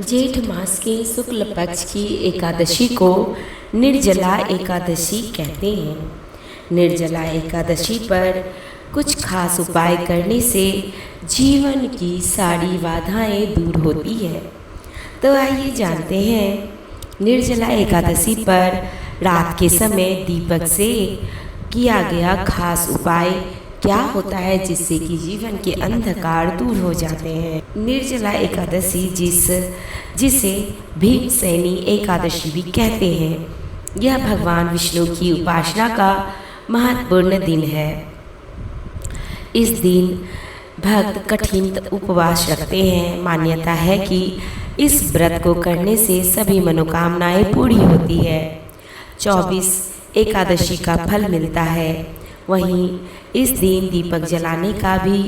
जेठ मास के शुक्ल पक्ष की एकादशी को निर्जला एकादशी कहते हैं। निर्जला एकादशी पर कुछ खास उपाय करने से जीवन की सारी बाधाएं दूर होती है। तो आइए जानते हैं निर्जला एकादशी पर रात के समय दीपक से किया गया खास उपाय क्या होता है जिससे कि जीवन के अंधकार दूर हो जाते हैं। निर्जला एकादशी जिसे भीमसेनी एकादशी भी कहते हैं, यह भगवान विष्णु की उपासना का महत्वपूर्ण दिन है। इस दिन भक्त कठिन उपवास रखते हैं। मान्यता है कि इस व्रत को करने से सभी मनोकामनाएं पूरी होती है। 24 एकादशी का फल मिलता है। वहीं इस दिन दीपक जलाने का भी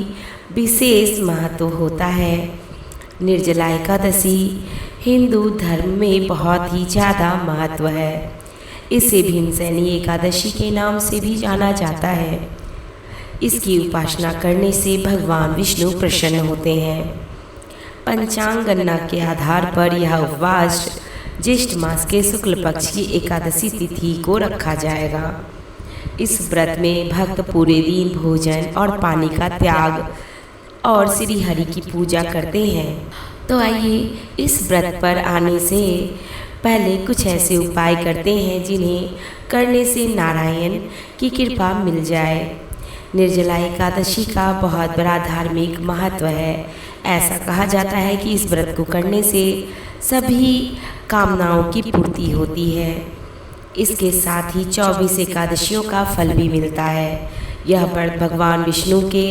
विशेष महत्व होता है। निर्जला एकादशी हिंदू धर्म में बहुत ही ज़्यादा महत्व है। इसे भीमसेनी एकादशी के नाम से भी जाना जाता है। इसकी उपासना करने से भगवान विष्णु प्रसन्न होते हैं। पंचांग गणना के आधार पर यह उपवास ज्येष्ठ मास के शुक्ल पक्ष की एकादशी तिथि को रखा जाएगा। इस व्रत में भक्त पूरे दिन भोजन और पानी का त्याग और श्री हरि की पूजा करते हैं। तो आइए इस व्रत पर आने से पहले कुछ ऐसे उपाय करते हैं जिन्हें करने से नारायण की कृपा मिल जाए। निर्जला एकादशी का बहुत बड़ा धार्मिक महत्व है। ऐसा कहा जाता है कि इस व्रत को करने से सभी कामनाओं की पूर्ति होती है। इसके साथ ही 24 एकादशियों का फल भी मिलता है। यह व्रत भगवान विष्णु के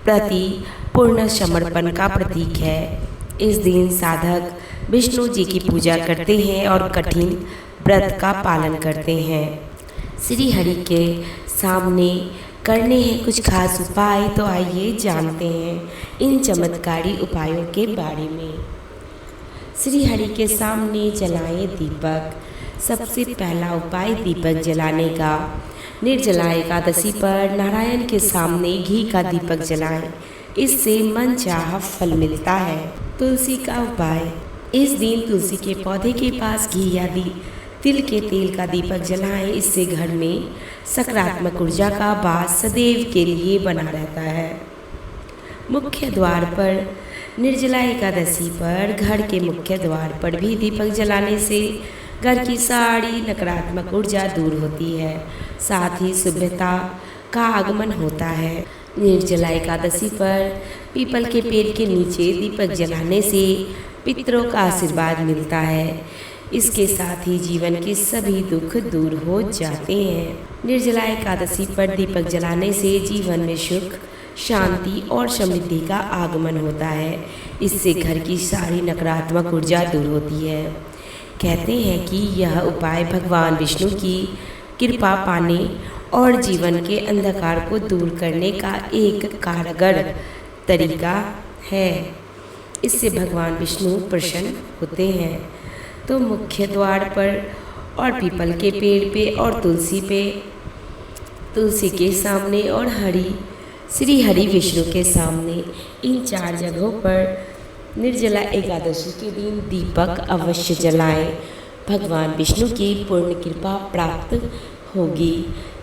प्रति पूर्ण समर्पण का प्रतीक है। इस दिन साधक विष्णु जी की पूजा करते हैं और कठिन व्रत का पालन करते हैं। श्री हरि के सामने करने हैं कुछ खास उपाय। तो आइए जानते हैं इन चमत्कारी उपायों के बारे में। श्री हरि के सामने जलाएं दीपक। सबसे पहला उपाय दीपक जलाने का। निर्जला एकादशी पर नारायण के सामने घी का दीपक जलाएं। इससे मनचाहा फल मिलता है। तुलसी का उपाय। इस दिन तुलसी के पौधे के पास घी या तिल के तेल का दीपक जलाएं। इससे घर में सकारात्मक ऊर्जा का वास सदैव के लिए बना रहता है। मुख्य द्वार पर। निर्जला एकादशी पर घर के मुख्य द्वार पर भी दीपक जलाने से घर की सारी नकारात्मक ऊर्जा दूर होती है। साथ ही शुभ्रता का आगमन होता है। निर्जला एकादशी पर पीपल के पेड़ के नीचे दीपक जलाने से पितरों का आशीर्वाद मिलता है। इसके साथ ही जीवन के सभी दुख दूर हो जाते हैं। निर्जला एकादशी पर दीपक जलाने से जीवन में सुख, शांति और समृद्धि का आगमन होता है। इससे घर की सारी नकारात्मक ऊर्जा दूर होती है। कहते हैं कि यह उपाय भगवान विष्णु की कृपा पाने और जीवन के अंधकार को दूर करने का एक कारगर तरीका है। इससे भगवान विष्णु प्रसन्न होते हैं। तो मुख्य द्वार पर और पीपल के पेड़ पे और तुलसी के सामने और श्री हरि विष्णु के सामने, इन 4 जगहों पर निर्जला एकादशी के दिन दीपक अवश्य जलाएं। भगवान विष्णु की पूर्ण कृपा प्राप्त होगी।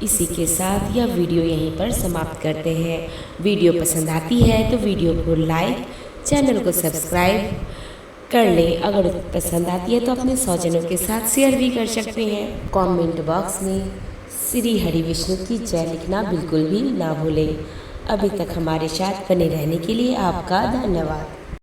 इसी के साथ यह वीडियो यहीं पर समाप्त करते हैं। वीडियो पसंद आती है तो वीडियो को लाइक, चैनल को सब्सक्राइब कर लें। अगर पसंद आती है तो अपने स्वजनों के साथ शेयर भी कर सकते हैं। कमेंट बॉक्स में श्री हरि विष्णु की जय लिखना बिल्कुल भी ना भूलें। अभी तक हमारे साथ बने रहने के लिए आपका धन्यवाद।